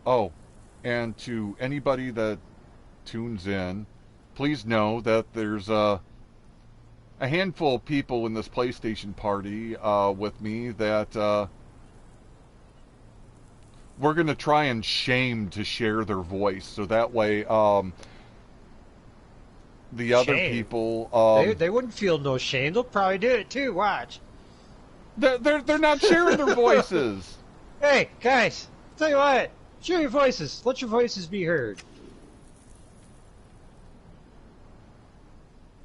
Oh, and to anybody that tunes in, please know that there's a handful of people in this PlayStation party with me that we're going to try and shame to share their voice. So that way, the other Shame. people, They wouldn't feel no shame. They'll probably do it too. Watch. they're not sharing their voices. Hey guys, tell you what. Share your voices. Let your voices be heard.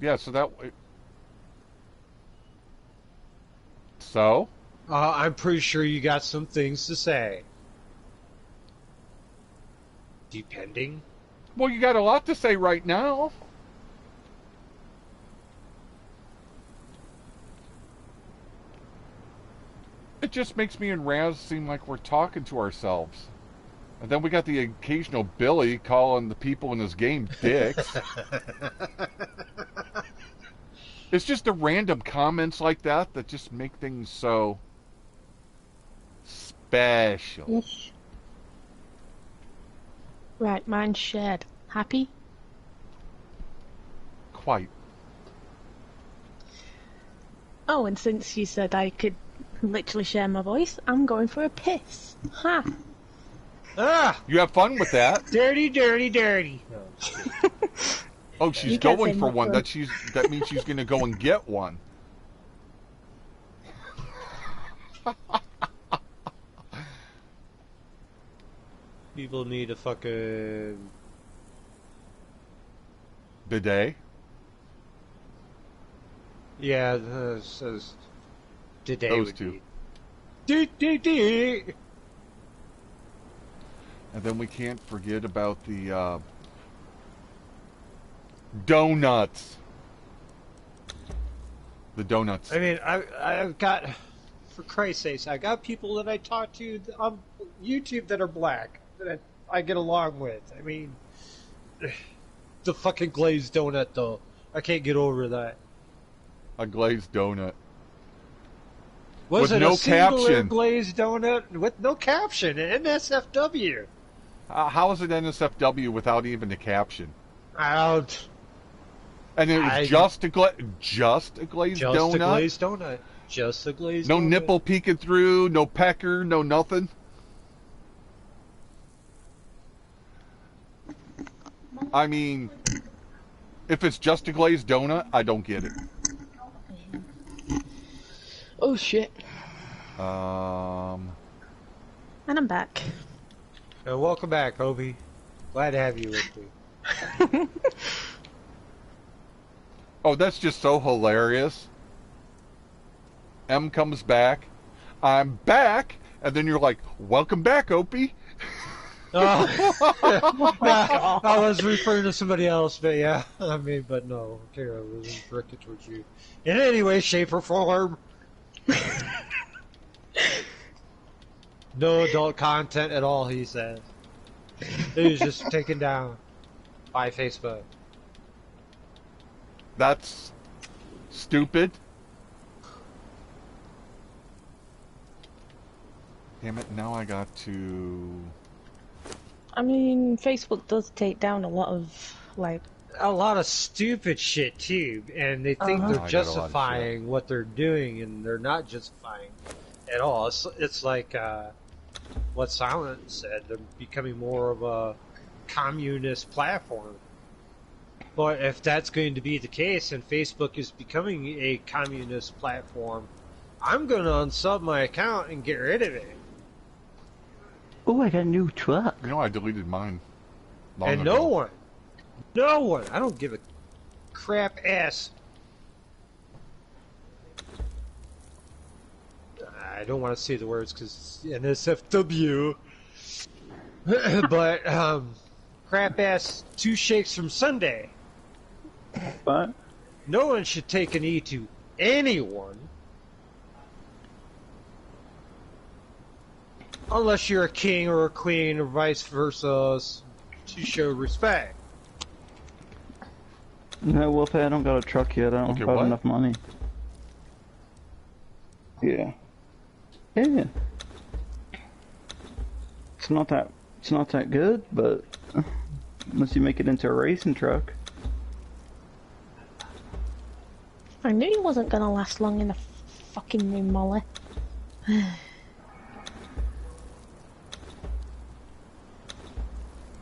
Yeah, so that way. So? I'm pretty sure you got some things to say. Depending. Well, you got a lot to say right now. It just makes me and Raz seem like we're talking to ourselves. And then we got the occasional Billy calling the people in his game dicks. It's just the random comments like that that just make things so special. Ish. Right, mine's shared. Happy? Quite. Oh, and since you said I could literally share my voice, I'm going for a piss. Ha! Ah! You have fun with that. Dirty, dirty, dirty. No, Oh, she's You can't going say for much one. fun. That means she's going to go and get one. people need a fucking... Bidet. Yeah, today Those would two. be... And then we can't forget about the donuts. The donuts. I mean, I've got... For Christ's sakes, I got people that I talk to on YouTube that are black that I get along with. I mean, the fucking glazed donut, though. I can't get over that. A glazed donut. Was With it no a singular caption. glazed donut with no caption? NSFW. How is it NSFW without even a caption? Out. And it was just a glazed Just donut? a glazed donut. Just a glazed No donut. nipple peeking through, no pecker, no nothing? I mean, if it's just a glazed donut, I don't get it. Oh shit. Um, And I'm back. Welcome back, Obi. Glad to have you with me. oh, that's just so hilarious. M comes back. I'm back. And then you're like, welcome back, Opie. I was referring to somebody else, but yeah. I mean, but no. Kara was directed towards you. In any way, shape, or form. No adult content at all, he says. It was just taken down by Facebook. That's stupid. Damn it, now I got to... I mean, Facebook does take down a lot of, like... A lot of stupid shit, too, and they think Uh-huh. they're I got a lot of justifying what they're doing, and they're not justifying at all. It's like what Silent said, they're becoming more of a communist platform. But if that's going to be the case, and Facebook is becoming a communist platform, I'm going to unsub my account and get rid of it. Oh, I got a new truck. You know, I deleted mine. long And ago. no one, I don't give a crap ass. I don't want to say the words because NSFW. But, crap ass 2 shakes from Sunday. What? No one should take an E to anyone. Unless you're a king or a queen or vice versa to show respect. No, Wolfie, I don't got a truck yet. I don't Okay, have what? enough money. Yeah. Yeah. It's not that It's not that good, but unless you make it into a racing truck. I knew he wasn't gonna last long in the fucking room, Molly.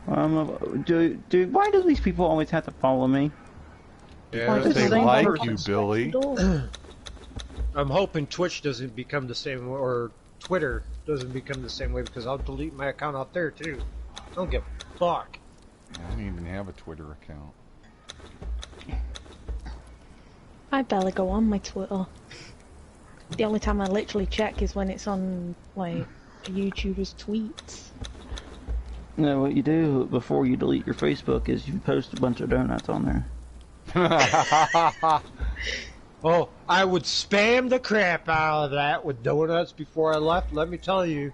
Why do these people always have to follow me? Yeah, Because they same like person you, swipes Billy. the door. I'm hoping Twitch doesn't become the same, or Twitter doesn't become the same way, because I'll delete my account out there too. Don't give a fuck. I don't even have a Twitter account. I barely go on my Twitter. The only time I literally check is when it's on, like, a YouTuber's tweets. No, what you do before you delete your Facebook is you post a bunch of donuts on there. Oh, I would spam the crap out of that with donuts before I left, let me tell you.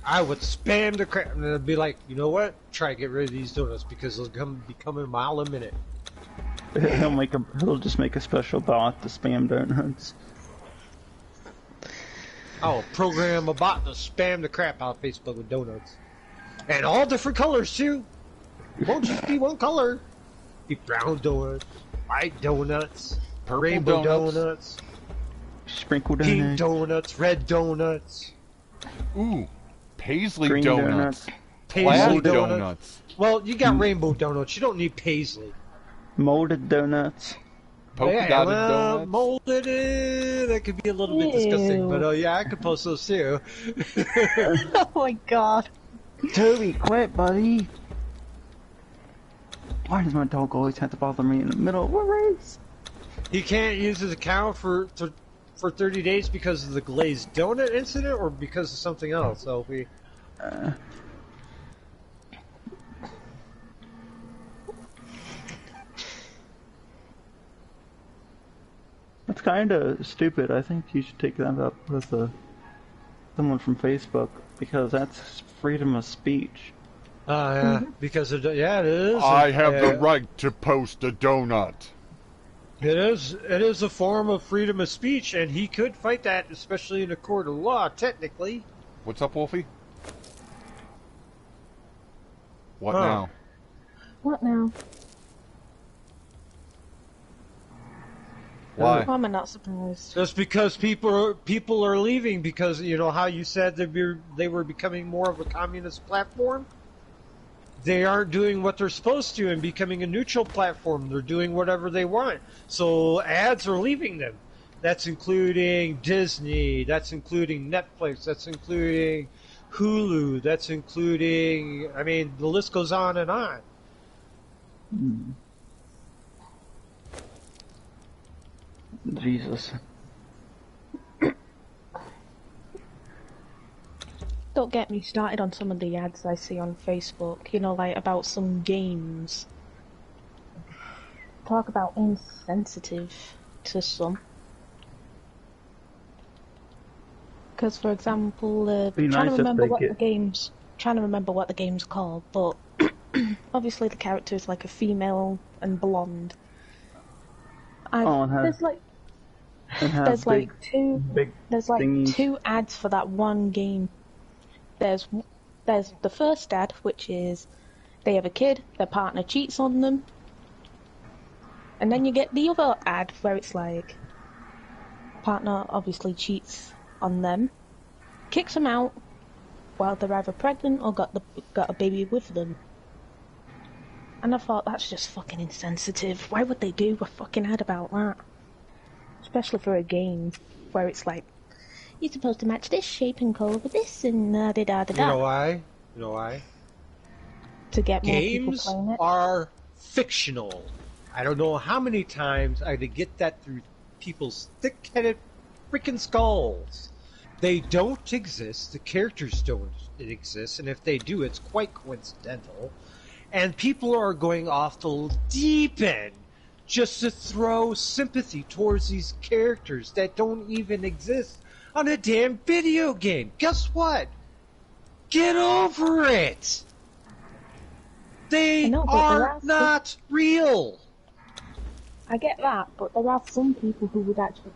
I would spam the crap, and it'd be like, you know what? Try to get rid of these donuts, because they'll be coming a mile a minute. He'll just make a special bot to spam donuts. I'll program a bot to spam the crap out of Facebook with donuts. And all different colors, too. It won't just be one color. Be brown donuts, white donuts, Purple rainbow donuts. donuts, Sprinkle pink donuts. donuts, red donuts, Ooh, Paisley Green donuts. paisley Plaid donuts. donuts. Well, you got rainbow donuts. You don't need paisley. Molded donuts. Polka dotted well, donuts. molded in. That could be a little bit disgusting, but yeah, I could post those too. Oh my god. Toby, quit, buddy. Why does my dog always have to bother me in the middle of a race? He can't use his account for 30 days because of the glazed donut incident, or because of something else. So we. That's kind of stupid. I think you should take that up with someone from Facebook, because that's freedom of speech. Yeah, because it is. I have the right to post a donut. It is a form of freedom of speech, and he could fight that, especially in a court of law, technically. What's up, Wolfie? What Huh. now? What now? Why? Why am I not surprised? Just because people are leaving, because you know how you said they were becoming more of a communist platform. They aren't doing what they're supposed to and becoming a neutral platform. They're doing whatever they want. So ads are leaving them. That's including Disney. That's including Netflix. That's including Hulu. That's including, I mean, the list goes on and on. Jesus. Don't get me started on some of the ads I see on Facebook, you know, like about some games. Talk about insensitive to some. Because, for example, Be trying nice to if remember they what get- the game's called, but obviously the character is like a female and blonde. Oh, and there's like And have there's big, like two big there's like thingies. 2 ads for that one game. There's the first ad, which is they have a kid, their partner cheats on them, and then you get the other ad where it's like partner obviously cheats on them, kicks them out while they're either pregnant or got a baby with them. And I thought, that's just fucking insensitive. Why would they do a fucking ad about that? Especially for a game where it's like, you're supposed to match this shape and colour with this and da-da-da-da. You know why? You know why? To get more people Games playing it. are fictional. I don't know how many times I had to get that through people's thick-headed freaking skulls. They don't exist. The characters don't exist, and if they do, it's quite coincidental. And people are going off the deep end just to throw sympathy towards these characters that don't even exist on a damn video game. Guess what? Get over it! They I know, but there are are some- not real! I get that, but there are some people who would actually...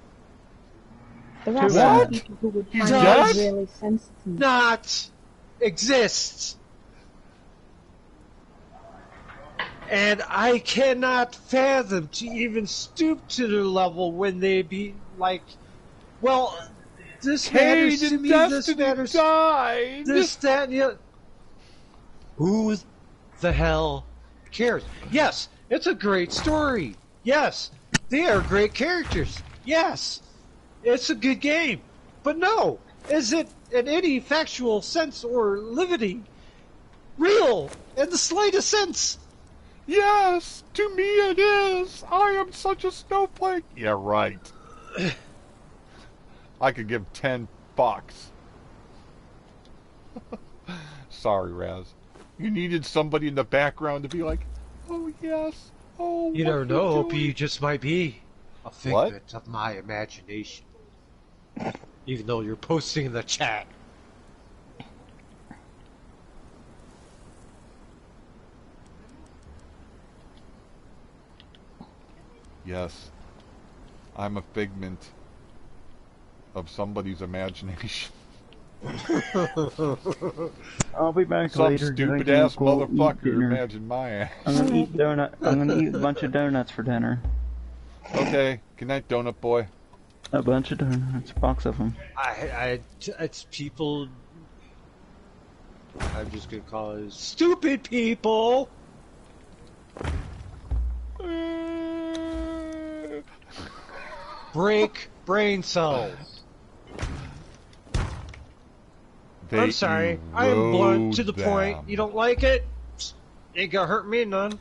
There are What? some people who would He's find dead? it really sensitive. Not exists. And I cannot fathom to even stoop to their level when they be like, well, this matters to me, this matters, died. this, that, and the other. Who the hell cares? Yes, it's a great story. Yes, they are great characters. Yes, it's a good game. But no, is it in any factual sense or levity real in the slightest sense? Yes, to me it is. I am such a snowflake. Yeah, right. I could give 10 bucks. Sorry, Raz. You needed somebody in the background to be like, oh, yes. Oh, You what never know, doing? Opie. You just might be a figment of my imagination. Even though you're posting in the chat. Yes. I'm a figment of somebody's imagination. I'll be back Some later. stupid drinking ass cold motherfucker dinner. imagined my ass. I'm gonna eat donut. I'm gonna eat a bunch of donuts for dinner. Okay, good night, donut boy. A bunch of donuts, a box of them. It's people. I'm just gonna call it stupid people. Break brain cells. I'm sorry. I am blunt to the point. You don't like it? Ain't gonna hurt me none.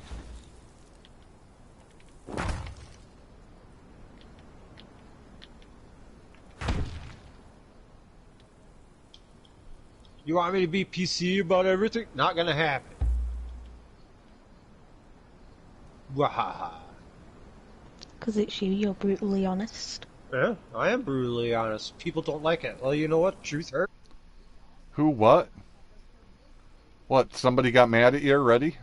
You want me to be PC about everything? Not gonna happen. Wahaha. Because it's you, you're brutally honest. Yeah, I am brutally honest. People don't like it. Well, you know what? Truth hurts. Who, what? What, somebody got mad at you already?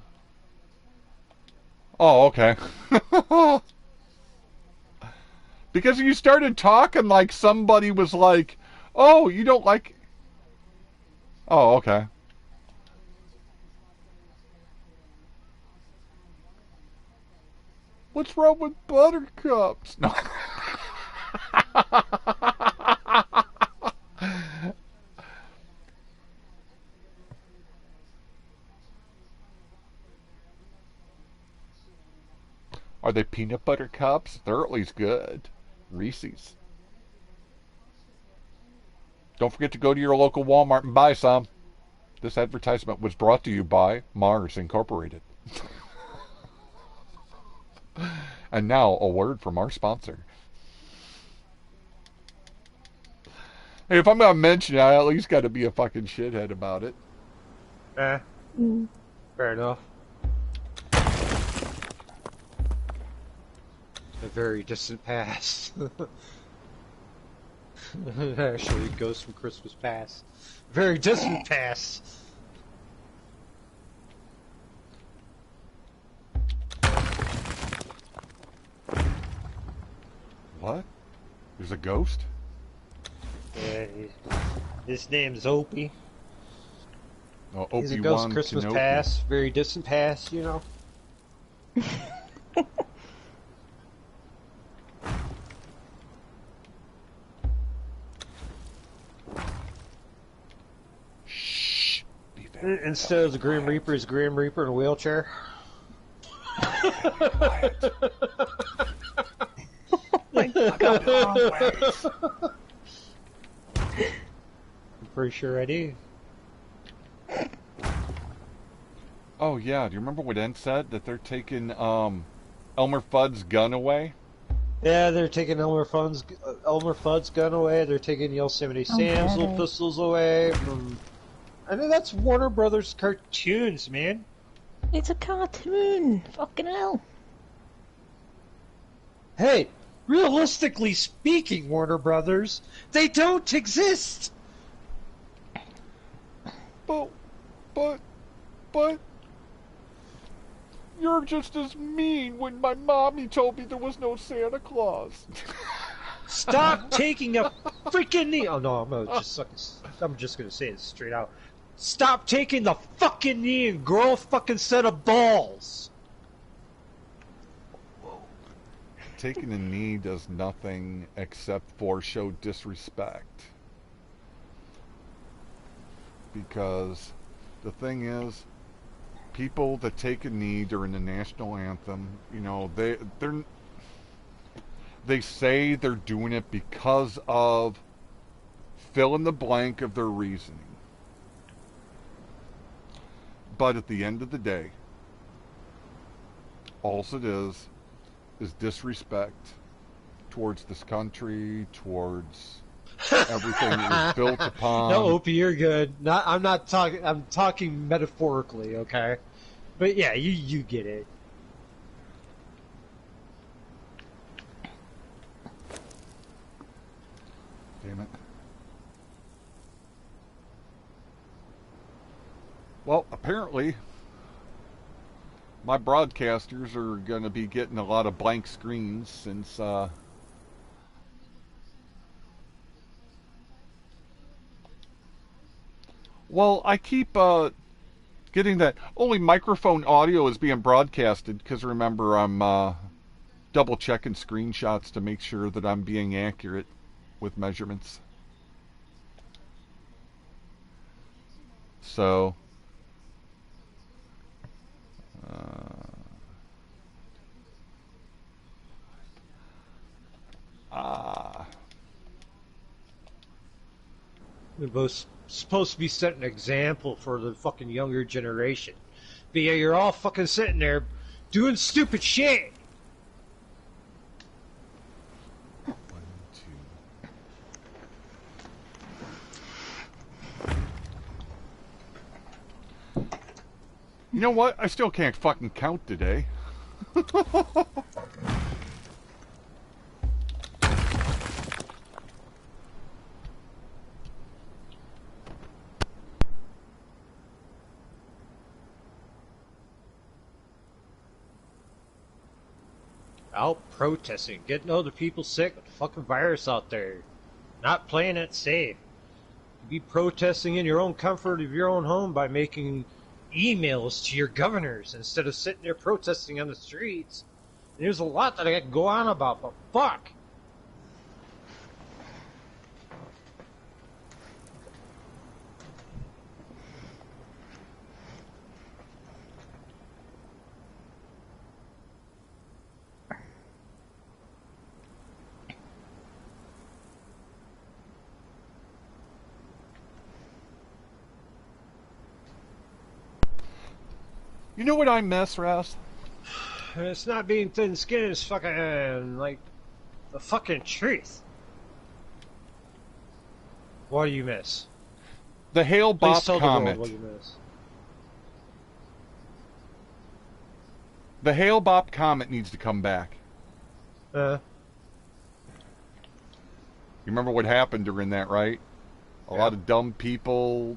Oh, okay. Because you started talking like somebody was like, oh, you don't like... Oh, okay. What's wrong with buttercups? No. Are they peanut butter cups? They're at least good. Reese's. Don't forget to go to your local Walmart and buy some. This advertisement was brought to you by Mars Incorporated. And now, a word from our sponsor. Hey, if I'm going to mention it, I at least got to be a fucking shithead about it. Fair enough. A very distant past. Actually, Ghost from Christmas Past. Very distant past. What? There's a ghost? Yeah, his name's Opie. Oh, He's a Ghost Obi-Wan Christmas Kenobi. Past. Very distant past, you know. Shh. Be very Instead of the Grim Reaper, is Grim Reaper in a wheelchair. quiet. I'm pretty sure I do. Oh, yeah. Do you remember what Ent said? That they're taking Elmer Fudd's gun away? Yeah, they're taking Elmer Fudd's gun away. They're taking Yosemite Sam's little pistols away from. I mean, that's Warner Brothers cartoons, man. It's a cartoon. Fucking hell. Hey, realistically speaking, Warner Brothers, they don't exist. But, you're just as mean when my mommy told me there was no Santa Claus. Stop taking a freaking knee. Oh no, I'm just gonna say it straight out. Stop taking the fucking knee and grow a fucking set of balls. Taking a knee does nothing except for show disrespect. Because the thing is, people that take a knee during the national anthem, you know, they say they're doing it because of fill in the blank of their reasoning. But at the end of the day, all it is disrespect towards this country, towards everything it was built upon. No, Opie, you're good. I'm not talking. I'm talking metaphorically, okay? But yeah, you get it. Damn it. Well, apparently, my broadcasters are going to be getting a lot of blank screens since well, I keep getting that only microphone audio is being broadcasted because remember I'm double checking screenshots to make sure that I'm being accurate with measurements. So We're both supposed to be setting an example for the fucking younger generation. But yeah, you're all fucking sitting there doing stupid shit. You know what? I still can't fucking count today. Out protesting, getting other people sick with the fucking virus out there. Not playing it safe. Be protesting in your own comfort of your own home by making emails to your governors instead of sitting there protesting on the streets. And there's a lot that I could go on about, but fuck. You know what I miss, Raz? It's not being thin-skinned, it's fucking, like, the fucking truth. What do you miss? The Hale Please Bopp tell comet. the world what you miss. The Hale Bopp comet needs to come back. You remember what happened during that, right? A lot of dumb people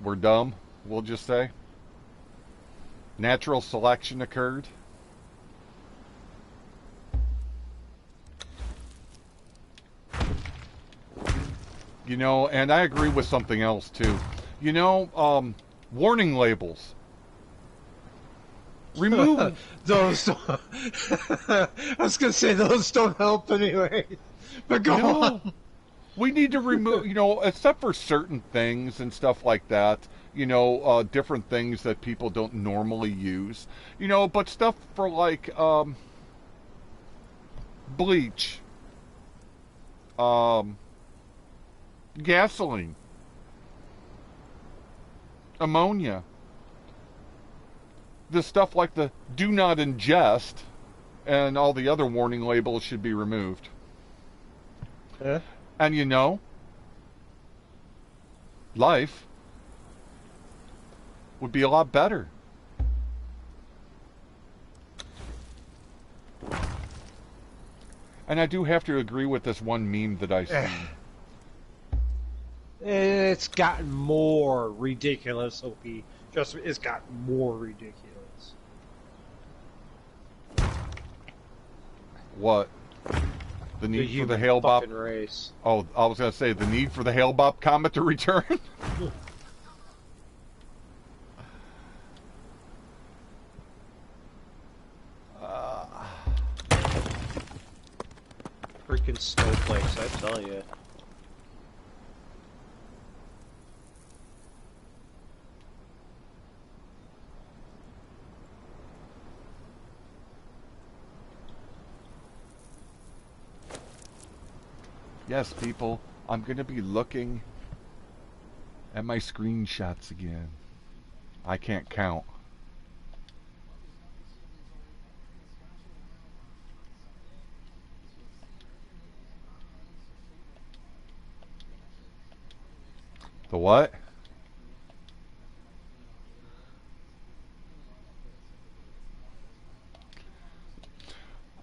were dumb, we'll just say. Natural selection occurred. You know, and I agree with something else too. You know, warning labels. Remove those. Don't, I was gonna say those don't help anyway. But go on. We need to remove, you know, except for certain things and stuff like that. You know, different things that people don't normally use. You know, but stuff for like bleach, gasoline, ammonia. The stuff like the do not ingest and all the other warning labels should be removed. And you know, life would be a lot better. And I do have to agree with this one meme that I see. It's gotten more ridiculous, OP. Trust me, it's gotten more ridiculous. What? The need for the Hale Bopp race. Oh, I was going to say the need for the Hale Bopp comet to return. tell you. Yes, people, I'm going to be looking at my screenshots again. I can't count. The what?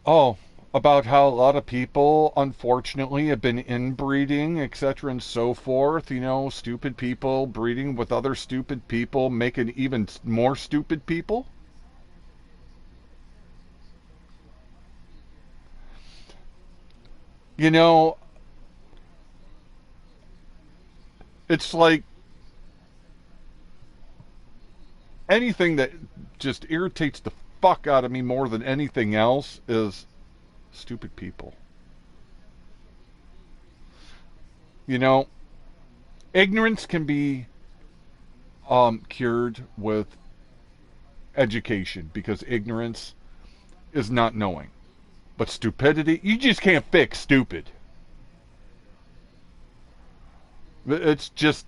Oh, about how a lot of people, unfortunately, have been inbreeding, etc., and so forth. You know, stupid people breeding with other stupid people, making even more stupid people. You know, it's like anything that just irritates the fuck out of me more than anything else is stupid people. You know, ignorance can be cured with education because ignorance is not knowing. But stupidity, you just can't fix stupid. It's just,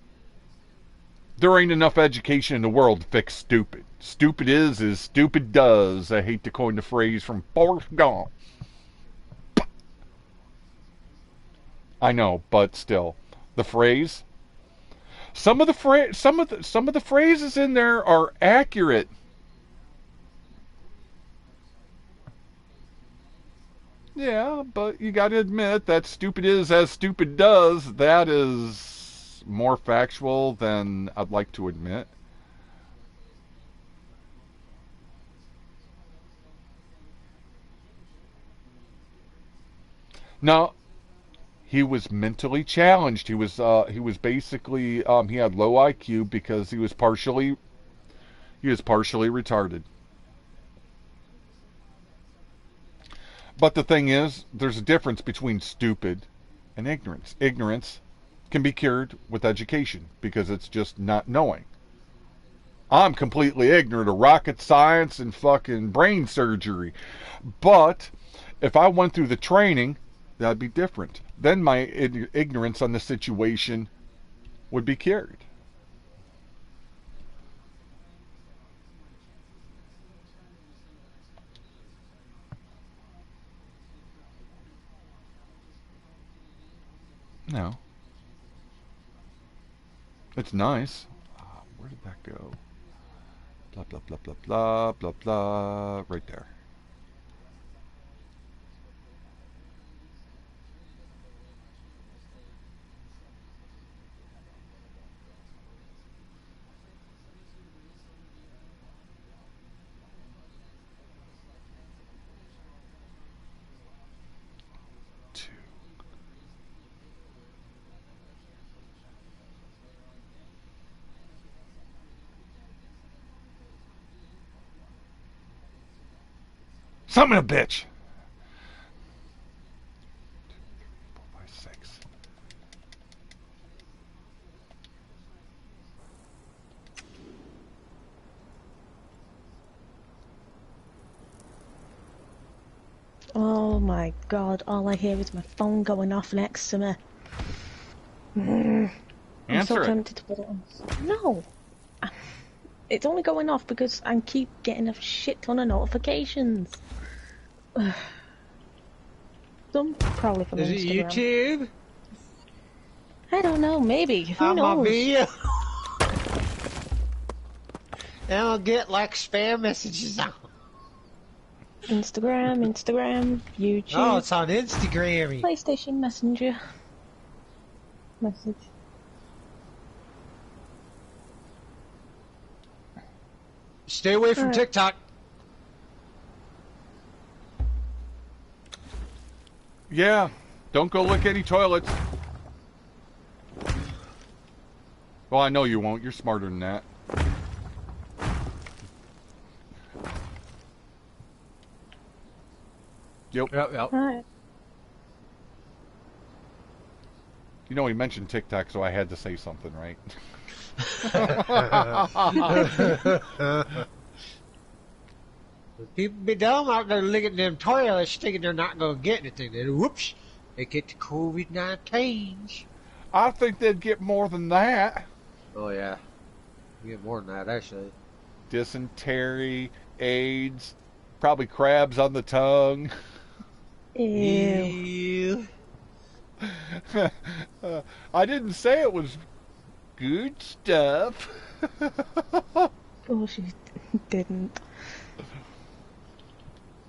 there ain't enough education in the world to fix stupid. Stupid is as stupid does. I hate to coin the phrase from Forrest Gump. I know, but still, the phrase. Some of the phrases in there are accurate. Yeah, but you got to admit that stupid is as stupid does. That is more factual than I'd like to admit. No, he was mentally challenged. He was basically he had low IQ because he was partially retarded. But the thing is, there's a difference between stupid and ignorance. Ignorance can be cured with education because it's just not knowing. I'm completely ignorant of rocket science and fucking brain surgery. But if I went through the training, that'd be different. Then my ignorance on the situation would be cured. No. It's nice. Where did that go? Blah, blah, blah, blah, blah, blah, blah. Right there. Son of a bitch! 4, 5, 6. Oh my god, all I hear is my phone going off next to me. I'm so Answer it. tempted to put it on. No! It's only going off because I keep getting a shit ton of notifications. Some probably from Is it Instagram. YouTube? I don't know, maybe. Who On my knows? video. And I'll get like spam messages on. Instagram, YouTube, Oh, it's on Instagram. PlayStation Messenger. Message. Stay away from Alright. TikTok. Yeah. Don't go lick any toilets. Well, I know you won't. You're smarter than that. Yep. Yep. Alright. You know, he mentioned TikTok, so I had to say something, right? People be dumb out there looking at them toilets thinking they're not going to get anything. Then whoops, they get the COVID-19. I think they'd get more than that. Oh, yeah. You get more than that, actually. Dysentery, AIDS, probably crabs on the tongue. Ew. I didn't say it was good stuff. Oh, she didn't.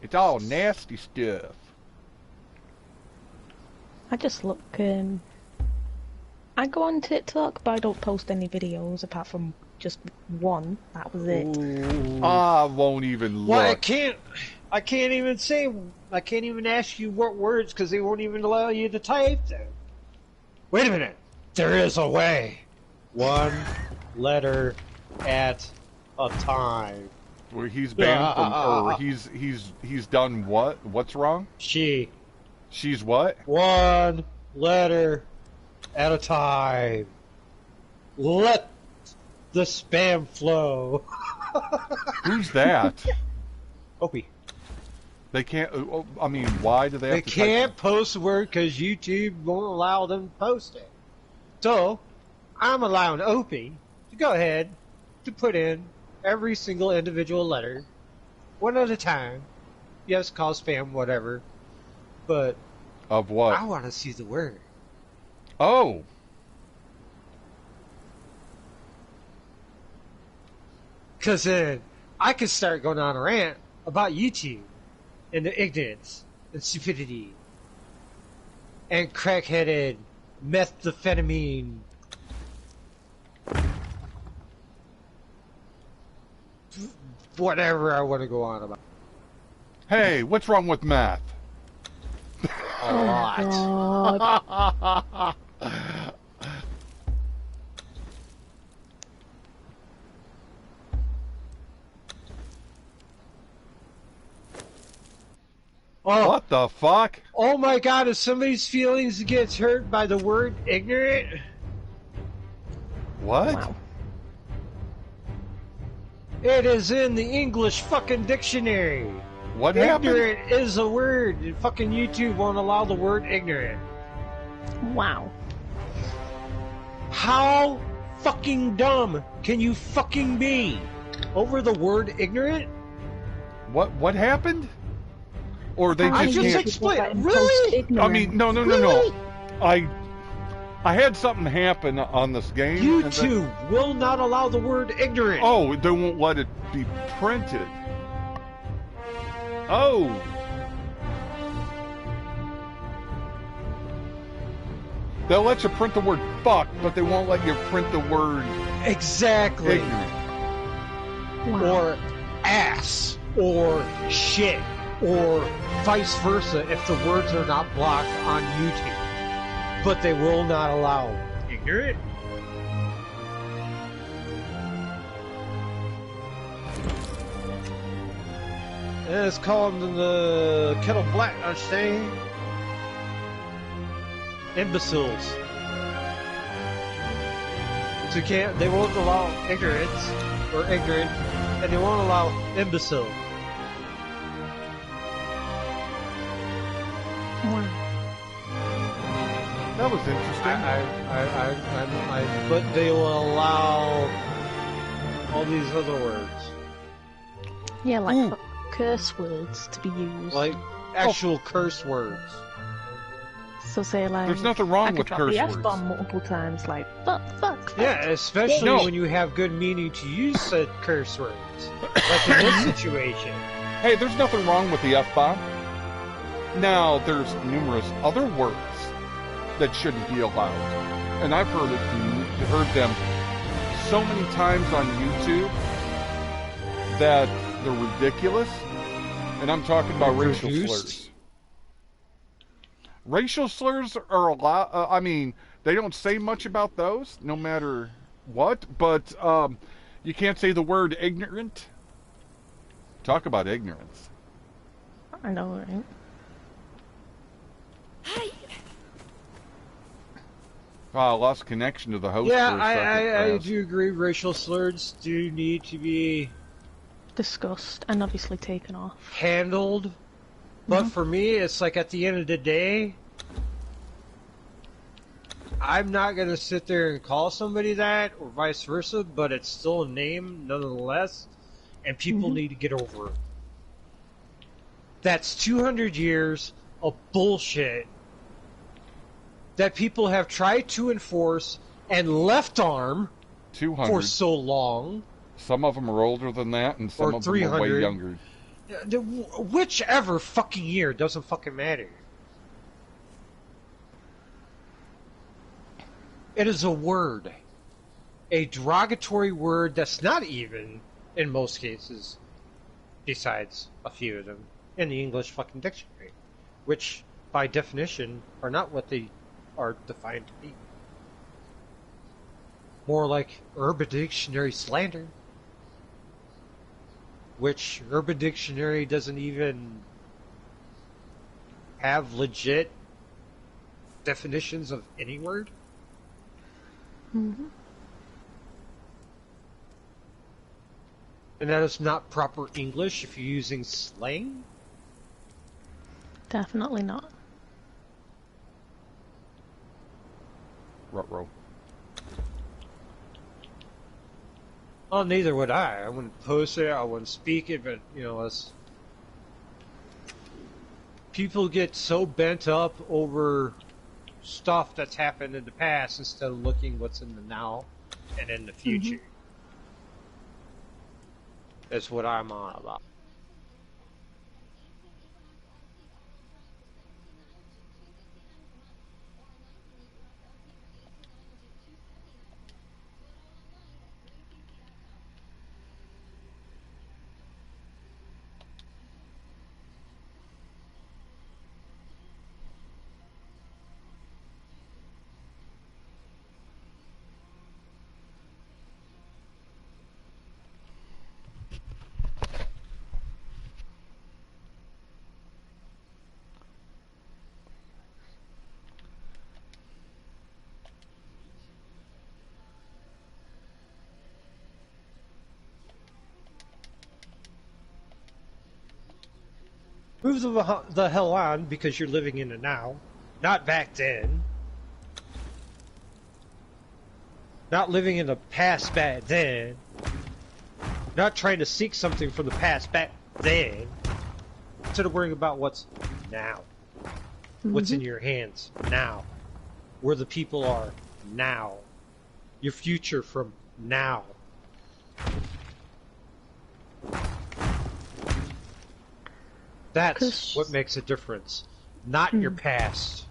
It's all nasty stuff. I just look, I go on TikTok, but I don't post any videos apart from just one. That was it. I won't even look. Well, I can't even ask you what words because they won't even allow you to type them. Wait a minute. There is a way. One letter at a time. Where he's banned from, or he's done what? What's wrong? She's what? one letter at a time. Let the spam flow. Who's that? Opie. They can't. I mean, why do they have They to? can't post a word because YouTube won't allow them to post it. So, I'm allowing Opie to go ahead to put in every single individual letter, one at a time. Yes, call spam, whatever. But Of what? I want to see the word. Oh. Because then I could start going on a rant about YouTube and the ignorance and stupidity and crackheaded methamphetamine. Whatever I want to go on about. Hey, what's wrong with math? A lot. God. Oh, What the fuck? oh my God, if somebody's feelings gets hurt by the word ignorant, What? Wow. it is in the English fucking dictionary. What happened? Ignorant is a word, and fucking YouTube won't allow the word ignorant. Wow. How fucking dumb can you fucking be over the word ignorant? What happened? Or they I just just can't. explained. Really? I mean, no. Really? I had something happen on this game. and then- YouTube will not allow the word ignorant. Oh, they won't let it be printed. Oh. They'll let you print the word fuck, but they won't let you print the word Exactly. ignorant. Wow. Or ass. Or shit. Or vice versa if the words are not blocked on YouTube. But they will not allow ignorant. And it's called in the kettle black, understand? Imbeciles. So they won't allow ignorance or ignorant, and they won't allow imbecile. Wow. That was interesting. But they will allow all these other words, Yeah, like curse words to be used. like actual curse words. So say like There's nothing I wrong could with drop curse the words. F-bomb multiple times, like fuck. Yeah, especially No. when you have good meaning to use said curse words, like in this situation. Hey, there's nothing wrong with the F-bomb. Now, there's numerous other words that shouldn't be allowed. And I've heard them so many times on YouTube that they're ridiculous. And I'm talking about racial Produced? slurs. Racial slurs are a lot. I mean, they don't say much about those, no matter what. But you can't say the word ignorant. Talk about ignorance. I know, right? I lost connection to the host Yeah, for a second. I do agree. Racial slurs do need to be Discussed and obviously taken off. handled. But for me, it's like at the end of the day, I'm not going to sit there and call somebody that or vice versa, but it's still a name nonetheless, and people need to get over it. That's 200 years of bullshit that people have tried to enforce and left arm 200. for so long. Some of them are older than that, and some Or of them are way 300. younger. Whichever fucking year, doesn't fucking matter. It is a word. A derogatory word that's not even, in most cases, besides a few of them, in the English fucking dictionary. Which, by definition, are not what they are defined to be. More like Urban Dictionary slander. Which Urban Dictionary doesn't even have legit definitions of any word. Mm-hmm. And that is not proper English if you're using slang. Definitely not. Ruh-roh. Well, neither would I. I wouldn't post it, I wouldn't speak it, but, you know, as people get so bent up over stuff that's happened in the past instead of looking what's in the now and in the future. That's what I'm on about. Move the hell on because you're living in the now, not back then. Not living in the past back then. Not trying to seek something from the past back then. Instead of worrying about what's now. What's in your hands now. Where the people are now. Your future from now. That's what makes a difference. Not your past.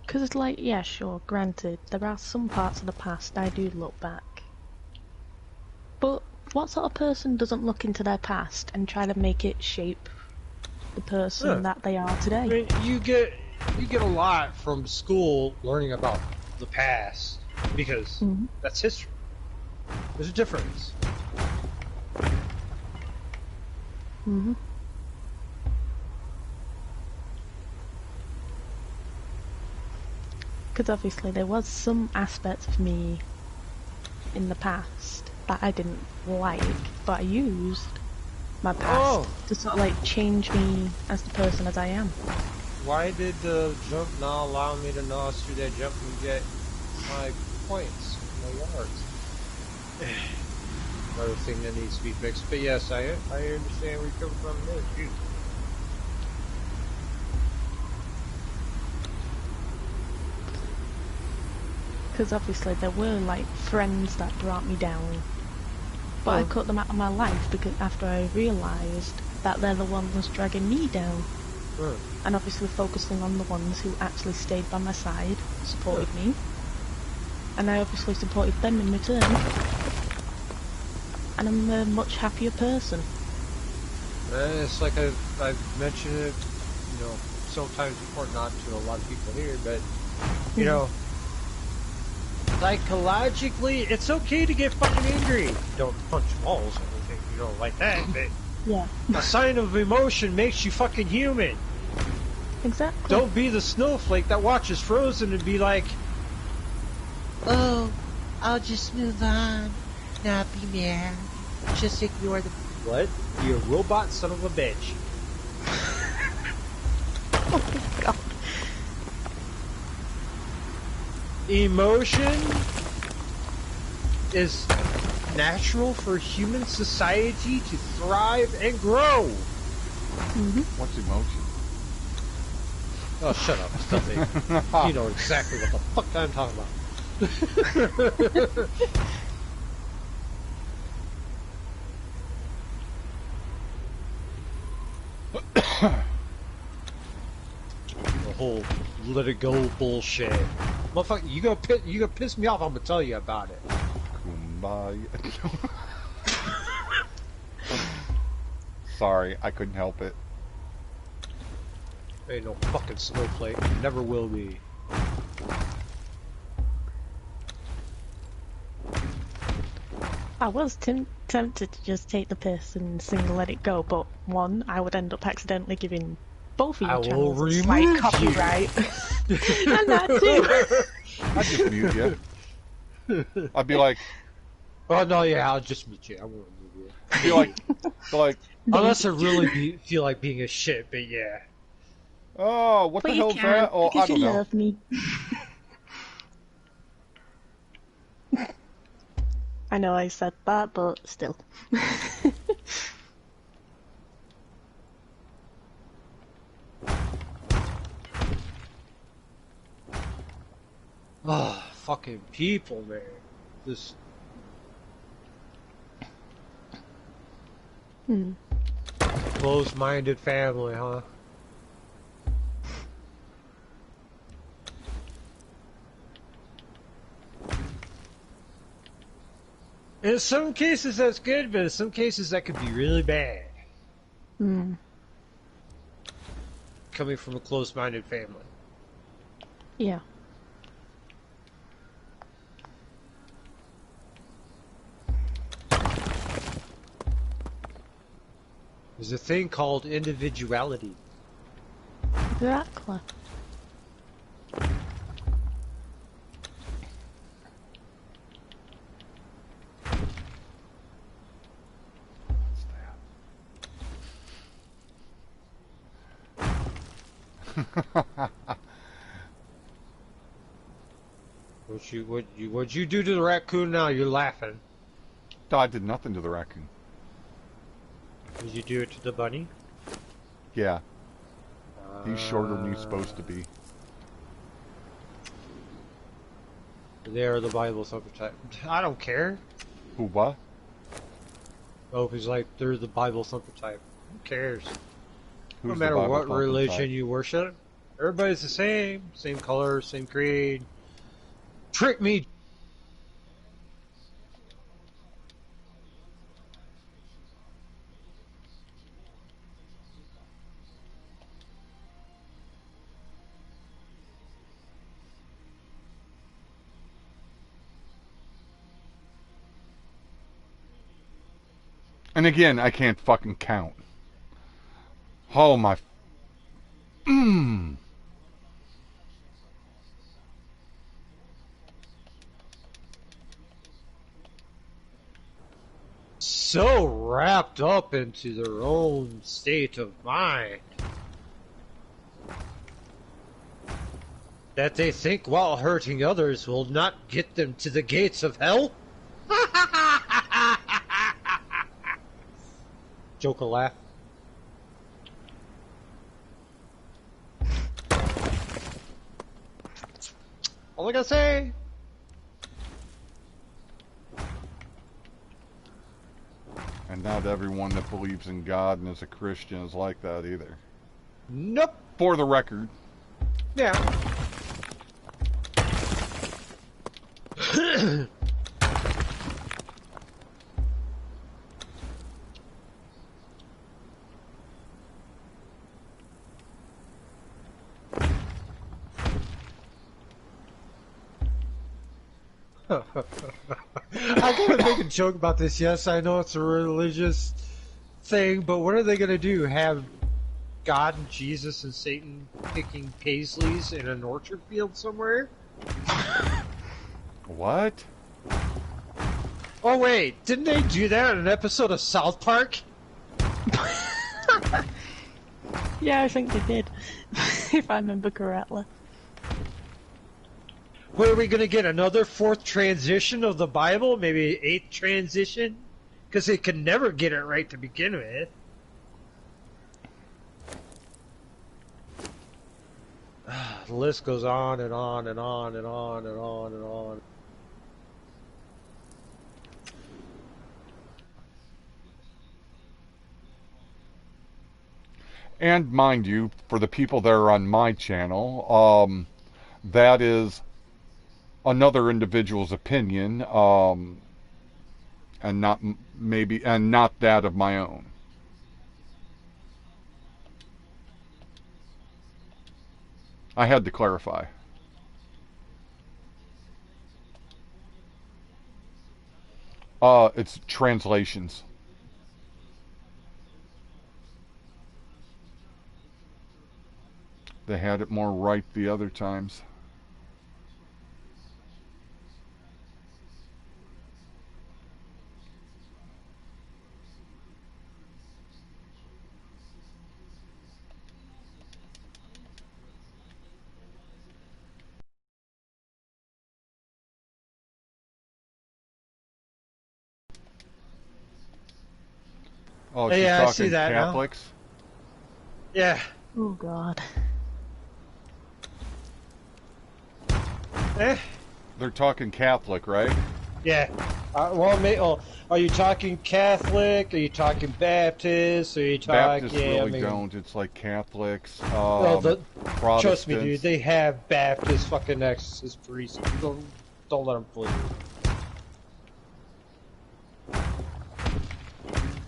Because it's like, yeah, sure, granted, there are some parts of the past I do look back. But what sort of person doesn't look into their past and try to make it shape the person that they are today? I mean, you get a lot from school learning about the past because that's history. There's a difference. Because obviously there was some aspects of me in the past that I didn't like, but I used my past to sort of like change me as the person as I am. Why did the jump not allow me to nose through that jump and get my points, my yards? Another thing that needs to be fixed. But yes, I understand where you're coming from there too. Because obviously there were like friends that brought me down, but I cut them out of my life because after I realised that they're the ones dragging me down, and obviously focusing on the ones who actually stayed by my side, supported me, and I obviously supported them in return, and I'm a much happier person. It's like I've mentioned it, you know, sometimes before, not to a lot of people here, but you know, psychologically, it's okay to get fucking angry. Don't punch walls or anything, you know, like that. But Yeah, A sign of emotion makes you fucking human. exactly. Don't be the snowflake that watches Frozen and be like, oh, I'll just move on, not be mad. Just ignore the... What? You robot son of a bitch. Oh, God. Emotion is natural for human society to thrive and grow. What's emotion? Oh, shut up. Filthy. You know exactly what the fuck I'm talking about. The whole let it go bullshit. Motherfucker, you gonna piss me off, I'm gonna tell you about it. Kumbaya. Sorry, I couldn't help it. Ain't no fucking snowflake. Never will be. I was tempted to just take the piss and sing Let It Go, but one, I would end up accidentally giving both of I your will channels a remove slight you. copyright. And that too. I'd just mute you. I'd be like, Oh no, yeah, I'll just meet you. I won't remove you. be like, Unless I really feel like being a shit, but yeah. oh, what But the you hell's can, that? Oh, I because don't you know. love me. I know I said that, but still. Oh, fucking people, man. This closed-minded family, huh? In some cases that's good, but in some cases that could be really bad. Coming from a closed-minded family. Yeah. There's a thing called individuality. Exactly. What'd you do to the raccoon now? You're laughing. I did nothing to the raccoon. Did you do it to the bunny? Yeah, he's shorter than he's supposed to be. They are the Bible thumper type. I don't care. Who, what? Oh, he's like, they're the Bible thumper type. Who cares? Who's No the matter Bible what thumping religion type? you worship, everybody's the same. Same color, same creed. Trick me! And again, I can't fucking count. Oh my. So wrapped up into their own state of mind that they think while hurting others will not get them to the gates of hell? Joker laugh. All I gotta say. And not everyone that believes in God and is a Christian is like that either. Nope. For the record. Yeah. I gotta make a joke about this. Yes, I know it's a religious thing, but what are they going to do? Have God and Jesus and Satan picking paisleys in an orchard field somewhere? What? Oh wait, didn't they do that in an episode of South Park? Yeah, I think they did, if I remember correctly. Where are we going to get another fourth transition of the Bible? Maybe eighth transition? Because they could never get it right to begin with. The list goes on and on and on and on and on and on. And mind you, for the people that are on my channel, that is another individual's opinion, and not that of my own. I had to clarify. It's translations. They had it more right the other times. Oh, she's Yeah, I talking see that now. Catholics? Yeah. Oh god. Eh? They're talking Catholic, right? Yeah. Are you talking Catholic? Are you talking Baptist? Are you talking? Baptists really don't. It's like Catholics, Trust Protestants. me, dude. They have Baptist fucking exorcist priests. Don't let them fool you.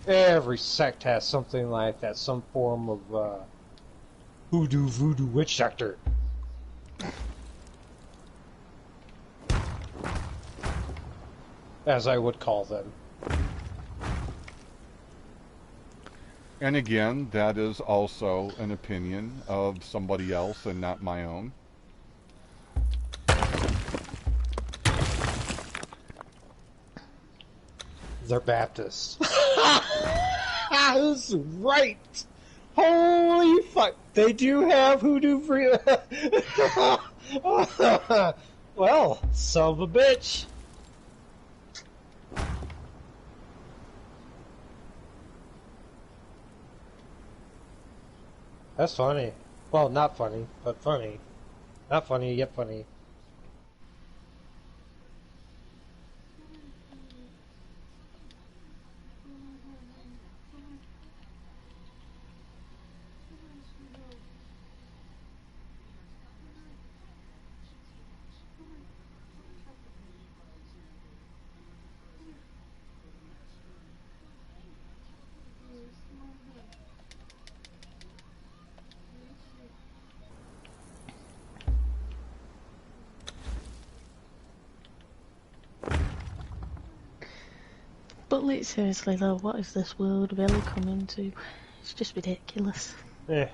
Every sect has something like that. Some form of hoodoo, voodoo, witch doctor. As I would call them. And again, that is also an opinion of somebody else and not my own. They're Baptists. That's right. Holy fuck. They do have hoodoo free. Well, son of a bitch. That's funny. Well, not funny, but funny. Not funny, yet funny. But like, seriously though, what is this world really coming to? It's just ridiculous. Eh.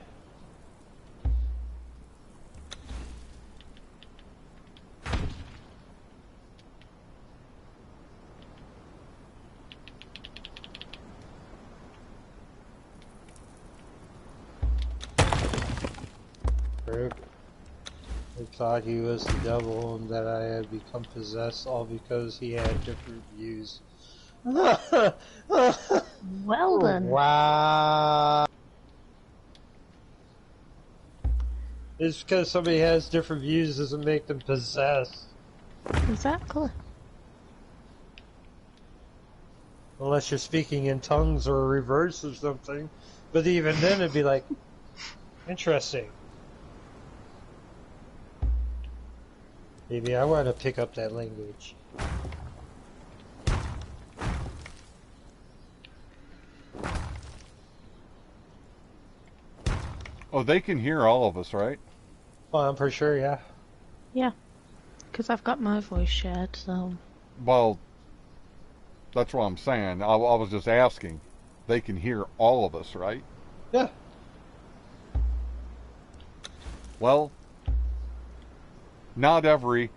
Rick, I thought he was the devil and that I had become possessed all because he had different views. Well then. Wow. It's because somebody has different views doesn't make them possessed. Exactly. Unless you're speaking in tongues or reverse or something. But even then it'd be like, interesting. Maybe I want to pick up that language. Oh, they can hear all of us, right? Well, I'm pretty sure, yeah. Yeah. Because I've got my voice shared, so... Well, that's what I'm saying. I was just asking. they can hear all of us, right? Yeah. Well, not every,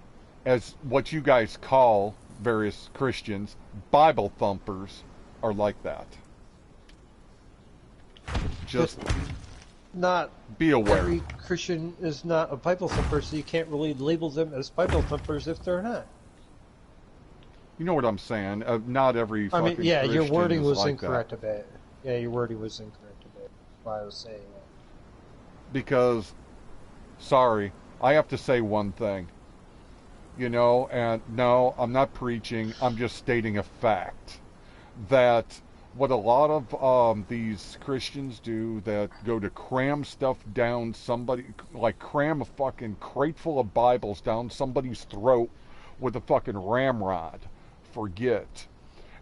as what you guys call various Christians, Bible thumpers are like that. Just Not be aware. every Christian is not a Bible thumper, so you can't really label them as Bible thumpers if they're not. You know what I'm saying? Not every I fucking mean, yeah, your Christian wording is was like incorrect that. a bit. Yeah, your wording was incorrect a bit. That's why I was saying that. Because, sorry, I have to say one thing. You know, and no, I'm not preaching. I'm just stating a fact. That what a lot of these Christians do that go to cram stuff down somebody, like cram a fucking crate full of Bibles down somebody's throat with a fucking ramrod, forget.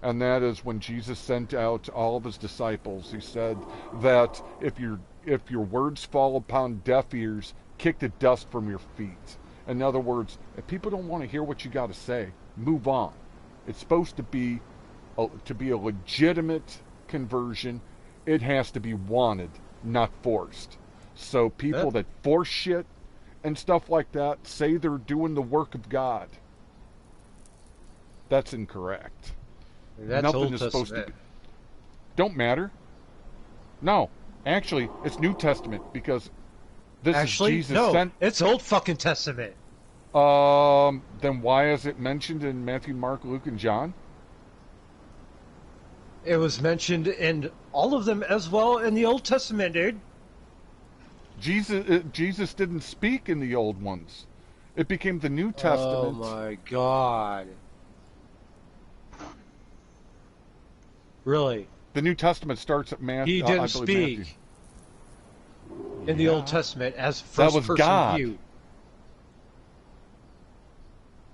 And that is when Jesus sent out all of his disciples. He said that if your words fall upon deaf ears, kick the dust from your feet. In other words, if people don't want to hear what you got to say, move on. It's supposed to be a legitimate conversion. It has to be wanted, not forced. So people that force shit and stuff like that say they're doing the work of God. That's incorrect. That's Nothing Old is Testament. supposed to be. Don't matter. No, actually, it's New Testament because this Actually, is Jesus no, sent. it's Old fucking Testament. Then why is it mentioned in Matthew, Mark, Luke, and John? It was mentioned in all of them as well in the Old Testament, dude. Jesus didn't speak in the old ones. It became the New Oh Testament. my God. Really? The New Testament starts at Matthew. He didn't speak in the Old Testament as first was person God. view.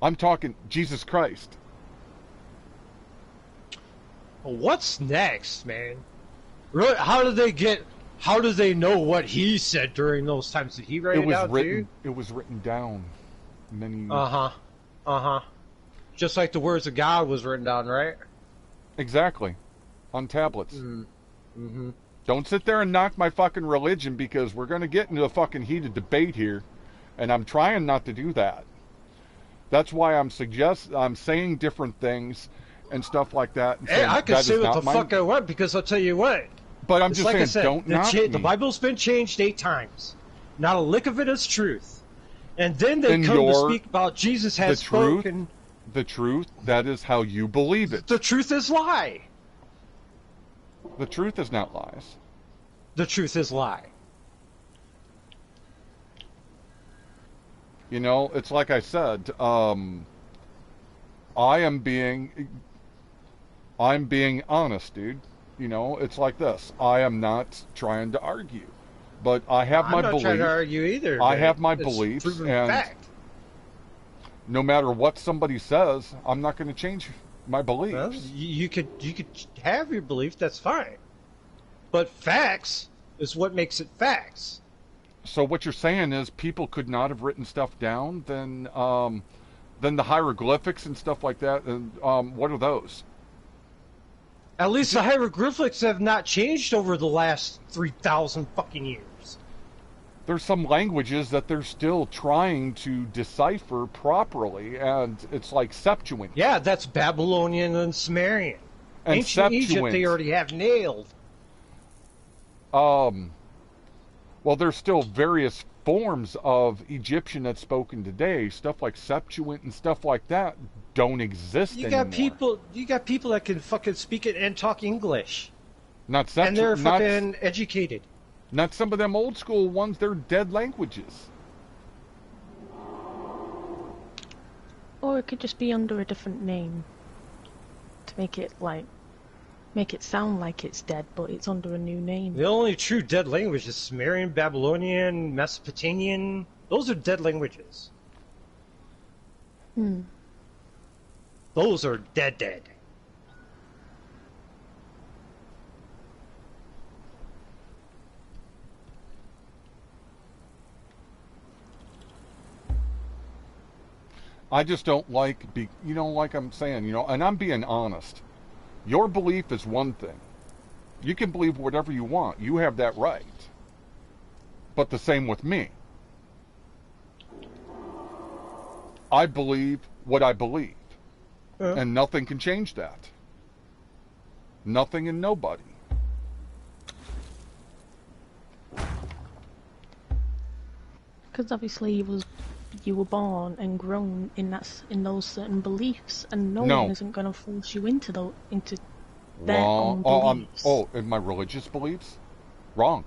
I'm talking Jesus Christ. What's next, man? Really? How do they know what he said during those times? Did he write it, was out written. It was written down. Many. Just like the words of God was written down, right? Exactly. On tablets. Mm-hmm. Don't sit there and knock my fucking religion because we're going to get into a fucking heated debate here, and I'm trying not to do that. That's why I'm saying different things and stuff like that. And Hey, saying, I can "That say is what not the my-" fuck I want because I'll tell you what. But I'm It's just like saying, I said, don't knock me. the Bible's been changed 8 times. Not a lick of it is truth. And then they And come to your- speak about Jesus has the truth- spoken. The truth, that is how you believe it. The truth is lie. The truth is not lies. The truth is lie. You know, it's like I said, I'm being honest, dude. You know, it's like this. I am not trying to argue, but I have my I'm not belief. trying to argue either. I but have my it's beliefs, proven and fact. no matter what somebody says, I'm not going to change my beliefs. Well, you could have your belief. That's fine. But facts is what makes it facts. So what you're saying is people could not have written stuff down, then the hieroglyphics and stuff like that. And what are those? At least the hieroglyphics have not changed over the last 3,000 fucking years. There's some languages that they're still trying to decipher properly, and it's like Septuagint. Yeah, that's Babylonian and Sumerian. And Ancient Egypt Septuagint. they already have nailed. Well, there's still various forms of Egyptian that's spoken today. Stuff like Septuagint and stuff like that don't exist You anymore. got people that can fucking speak it and talk English. Not Septuagint. And they're fucking educated. Not some of them old school ones. They're dead languages. Or it could just be under a different name to make it sound like it's dead, but it's under a new name. The only true dead language is Sumerian, Babylonian, Mesopotamian. Those are dead languages. Those are dead. I just don't like, like I'm saying, and I'm being honest. Your belief is one thing. You can believe whatever you want. You have that right. But the same with me. I believe what I believe. And nothing can change that. Nothing and nobody. Because obviously you were born and grown in those certain beliefs, and no one isn't going to force you into their own beliefs. In my religious beliefs? Wrong.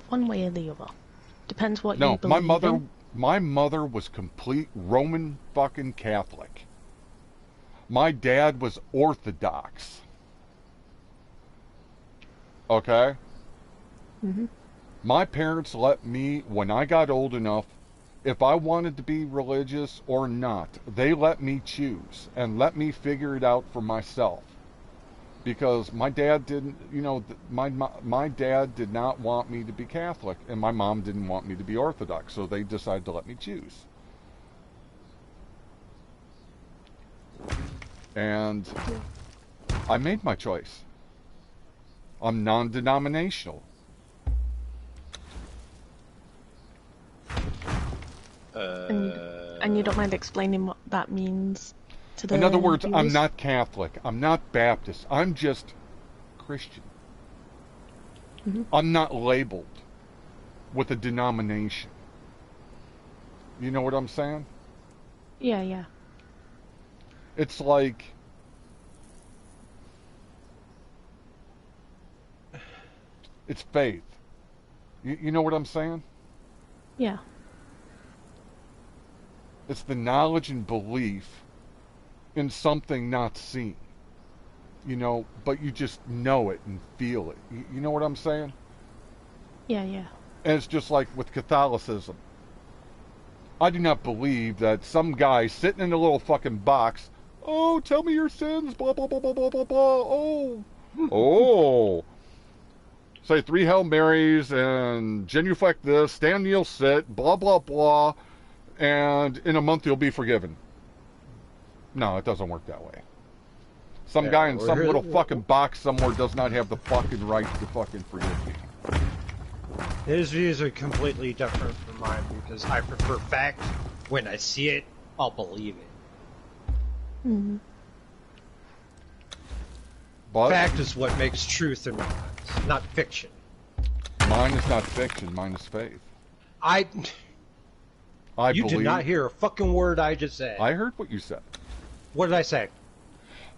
One way or the other. Depends what you believe in. My mother was complete Roman fucking Catholic. My dad was Orthodox. Okay? Mm-hmm. My parents let me, when I got old enough, if I wanted to be religious or not, they let me choose and let me figure it out for myself. Because my dad didn't, my dad did not want me to be Catholic, and my mom didn't want me to be Orthodox, so they decided to let me choose. And I made my choice. I'm non-denominational. And you don't mind explaining what that means to the In other words, viewers? I'm not Catholic. I'm not Baptist. I'm just Christian. Mm-hmm. I'm not labeled with a denomination. You know what I'm saying? Yeah, yeah. It's like... It's faith. You know what I'm saying? Yeah. It's the knowledge and belief in something not seen. But you just know it and feel it. You know what I'm saying? Yeah, yeah. And it's just like with Catholicism. I do not believe that some guy sitting in a little fucking box, oh, tell me your sins, blah, blah, blah, blah, blah, blah, blah, oh. Say 3 Hail Marys and genuflect this, stand, kneel, sit, blah, blah, blah, and in a month you'll be forgiven. No, it doesn't work that way. Some guy in some little fucking box somewhere does not have the fucking right to fucking forgive me. His views are completely different from mine because I prefer fact. When I see it, I'll believe it. Mm-hmm. But fact is what makes truth in my eyes, not fiction. Mine is not fiction. Mine is faith. You did not hear a fucking word I just said. I heard what you said. What did I say?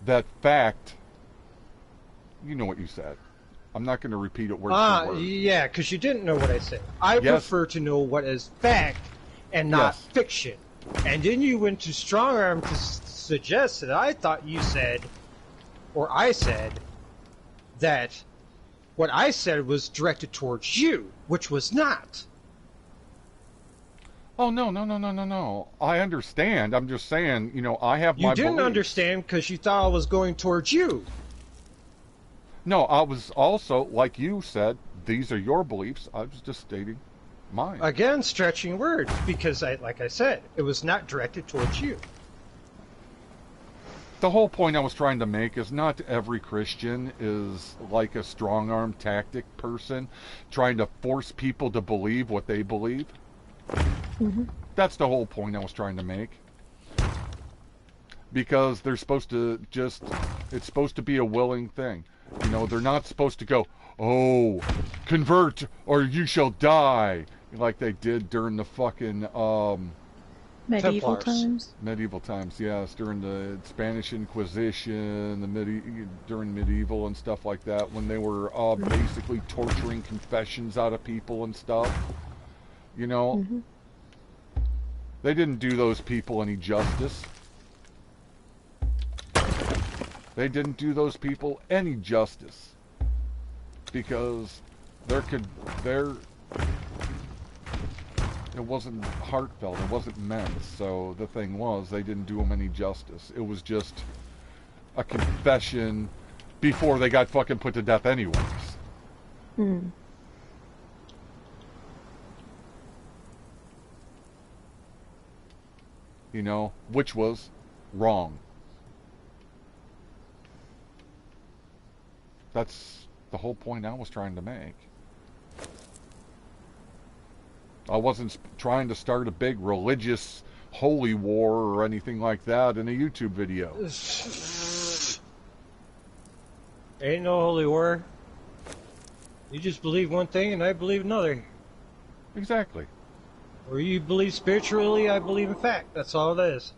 That fact. You know what you said. I'm not going to repeat it word for word. Yeah, because you didn't know what I said. I prefer to know what is fact and not fiction. And then you went to strong arm to suggest that I thought you said, or I said, that what I said was directed towards you, which was not. Oh, no. I understand. I'm just saying, I have my beliefs. You didn't understand because you thought I was going towards you. No, I was also, like you said, these are your beliefs. I was just stating mine. Again, stretching words, because, like I said, it was not directed towards you. The whole point I was trying to make is not every Christian is like a strong-arm tactic person trying to force people to believe what they believe. Mm-hmm. That's the whole point I was trying to make. Because they're supposed to it's supposed to be a willing thing. They're not supposed to go, oh, convert or you shall die, like they did during the fucking, medieval Templars. times. Medieval times, yes, during the Spanish Inquisition, during medieval and stuff like that, when they were basically torturing confessions out of people and stuff. Mm-hmm. They didn't do those people any justice. They didn't do those people any justice because it wasn't heartfelt, it wasn't meant. So the thing was, they didn't do them any justice. It was just a confession before they got fucking put to death anyways. Mm. Which was wrong. That's the whole point I was trying to make. I wasn't trying to start a big religious holy war or anything like that in a YouTube video. Ain't no holy war. You just believe one thing and I believe another. Exactly. Or you believe spiritually, I believe in fact. That's all it is.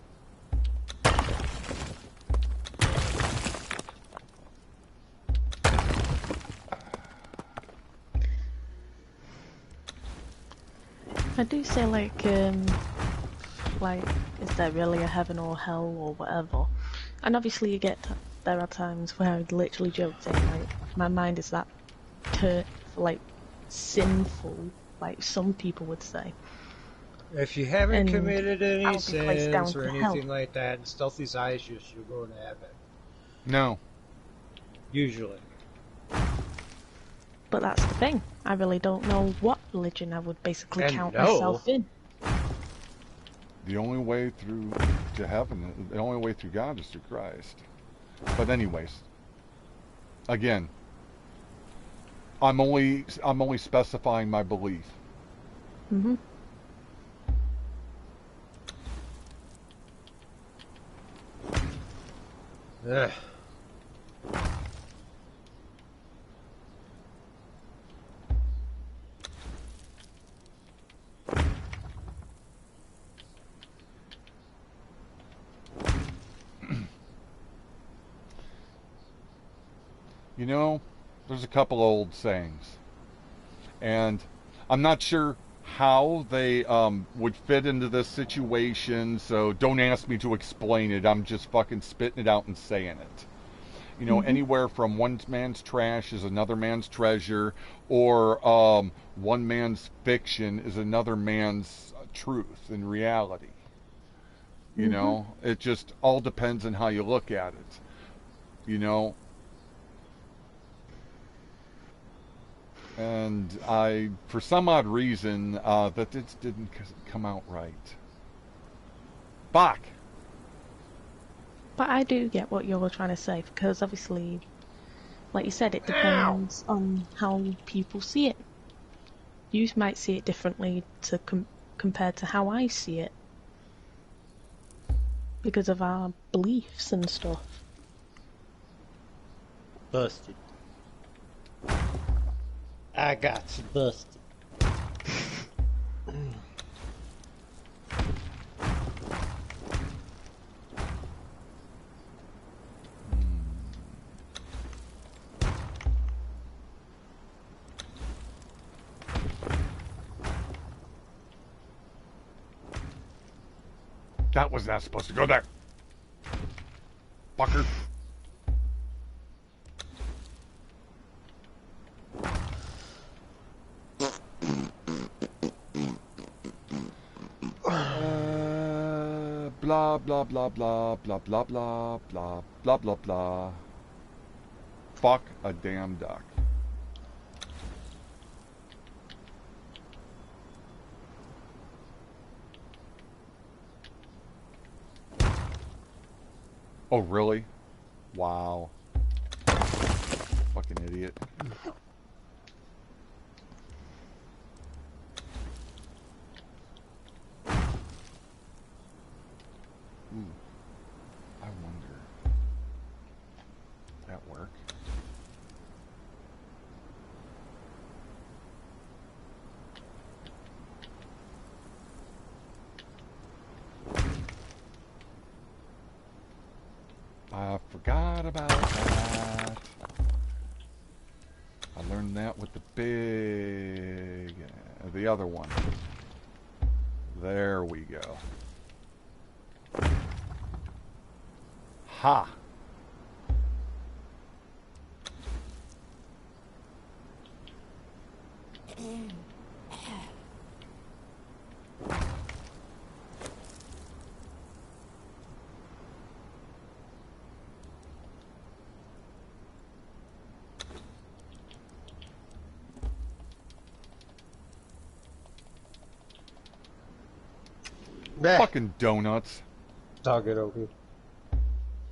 I do say like, is there really a heaven or hell or whatever? And obviously you get, there are times where I would literally joke saying like, my mind is that sinful, like some people would say. If you haven't And committed any I'll be placed down sins or to anything hell. like that, and Stealthy's eyes, you're going to heaven. No. Usually. But that's the thing. I really don't know what religion I would basically And count no. myself in. The only way through to heaven, the only way through God is through Christ. But anyways, again, I'm only specifying my belief. Mm-hmm. Ugh. You know, there's a couple old sayings, and I'm not sure how they would fit into this situation, so don't ask me to explain it. I'm just fucking spitting it out and saying it. You know, anywhere from one man's trash is another man's treasure, or one man's fiction is another man's truth and reality. You know, it just all depends on how you look at it. You know, and I, for some odd reason, that just didn't come out right. Bach! But I do get what you're trying to say, because obviously, like you said, it depends on how people see it. You might see it differently to compared to how I see it, because of our beliefs and stuff. Busted. I got you busted. That was not supposed to go there. Fucker. Blah blah blah blah blah blah blah blah blah blah blah. Fuck a damn duck. Oh really? Wow. Fucking idiot. I wonder. That work? I forgot about that. I learned that with the the other one. There we go. Ha! Fucking donuts. Dog it over.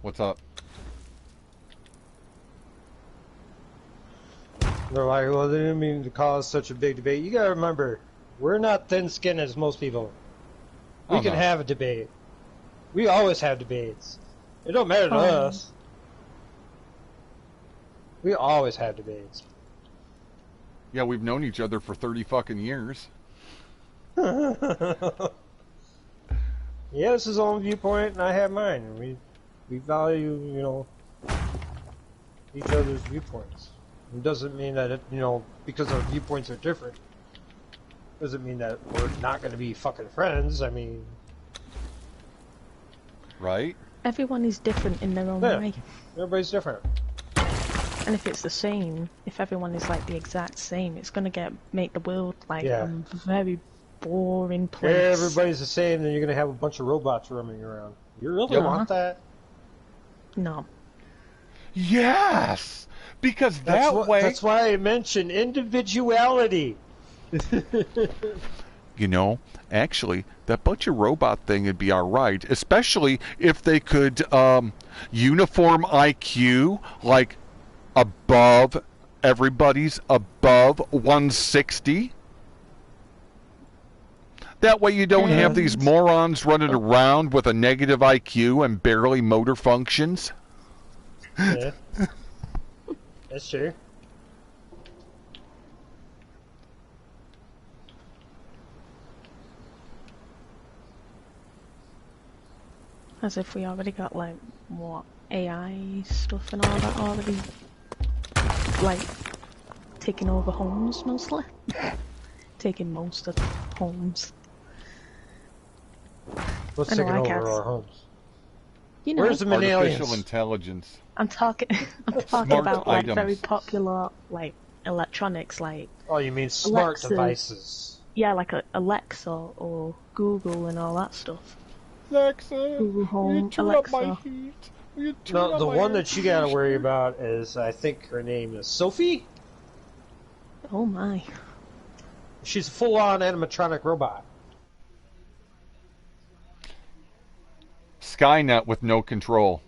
What's up? They're like, well, they didn't mean to cause such a big debate. You gotta remember, we're not thin-skinned as most people. We Oh, can no. have a debate. We always have debates. It don't matter to us. We always have debates. Yeah, we've known each other for 30 fucking years. He has his own viewpoint, and I have mine. And we value, each other's viewpoints. It doesn't mean that, because our viewpoints are different, doesn't mean that we're not going to be fucking friends. I mean... Right? Everyone is different in their own Yeah. way. Everybody's different. And if it's the same, if everyone is like the exact same, it's gonna make the world like a very boring place. Everybody's the same, then you're going to have a bunch of robots roaming around. You really Yep. want that? No. Yes! Because That's way... That's why I mentioned individuality. You know, actually, that butcher robot thing would be alright, especially if they could uniform IQ, like everybody's above 160. That way you don't have these morons running around with a negative IQ and barely motor functions. Yeah. That's true. As if we already got like what AI stuff and all that already, like taking over homes mostly, taking most of the homes. What's I know, taking I over guess. our homes? You know, Where's the Artificial aliens? intelligence. I'm talking Smart about like items. very popular like electronics, like Oh, you mean smart Alexas. devices? yeah, like Alexa or Google and all that stuff. Alexa, Google Home, turn up my Alexa. heat. Will you turn No, up the my one air that you gotta worry conditioner? about is, I think her name is Sophie? Oh my. She's a full-on animatronic robot. Skynet with no control.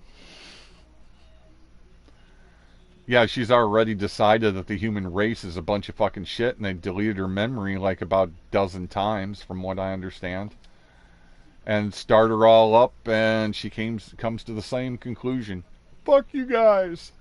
Yeah, she's already decided that the human race is a bunch of fucking shit, and they deleted her memory like about a dozen times, from what I understand. And start her all up, and she comes to the same conclusion. Fuck you guys.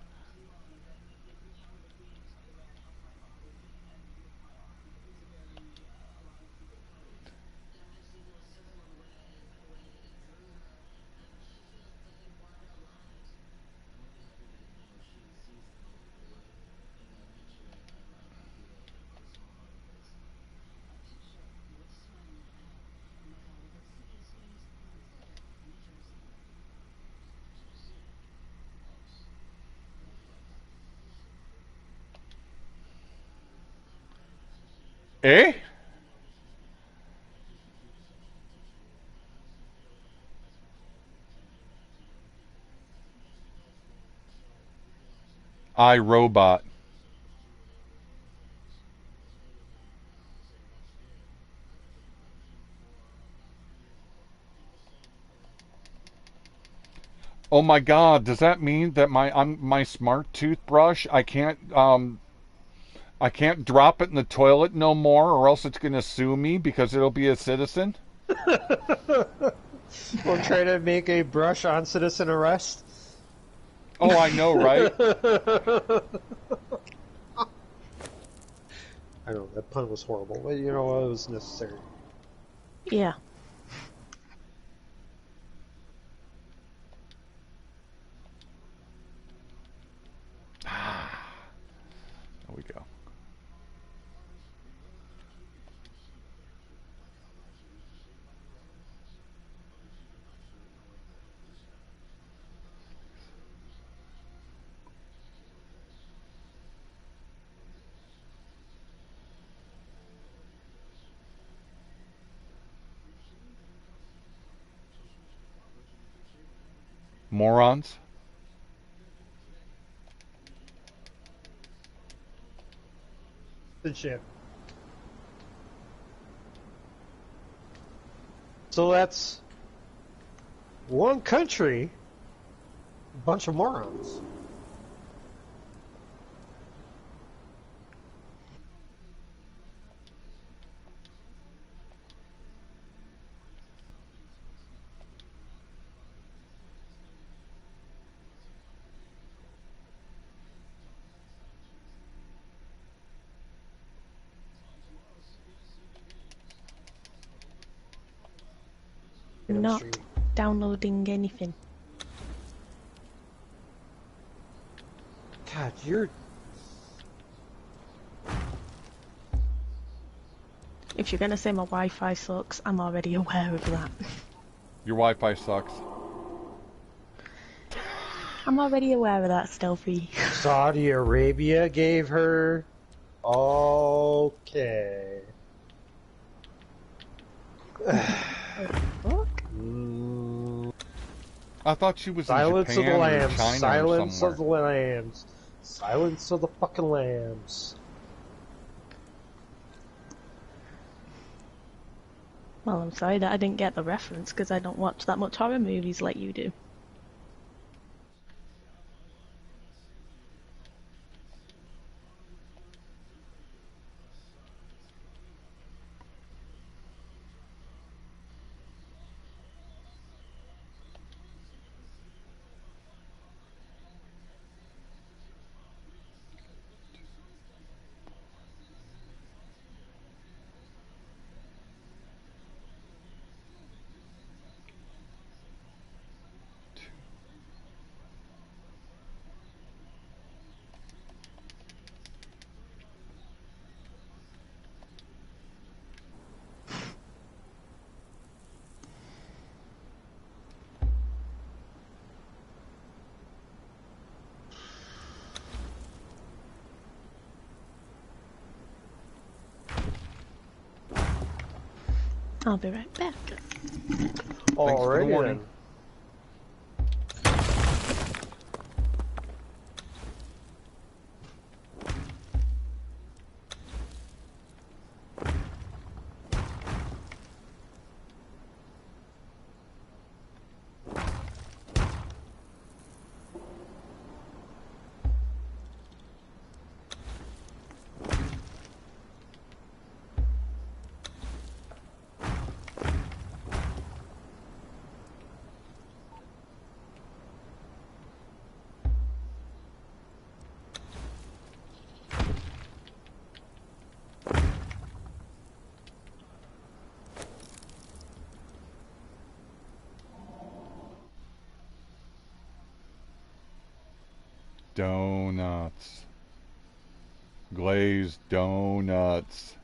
Eh? iRobot. Oh my god, does that mean that my smart toothbrush, I can't drop it in the toilet no more, or else it's gonna sue me because it'll be a citizen? We'll try to make a brush on citizen arrest. Oh, I know, right? I know, that pun was horrible, but you know what, it was necessary. Yeah. There we go. Morons. Good shit. So that's one country, a bunch of morons. I'm not streaming. downloading anything. God, you're... If you're gonna say my Wi-Fi sucks, I'm already aware of that. Your Wi-Fi sucks. I'm already aware of that, Stealthy. Saudi Arabia gave her... Okay. Fuck? I thought she was Silence in of the Japan or lambs. China Silence or of the somewhere. lambs. Silence of the fucking lambs. Well, I'm sorry that I didn't get the reference because I don't watch that much horror movies like you do. I'll be right back. Alrighty warning. then. Donuts. Glazed donuts.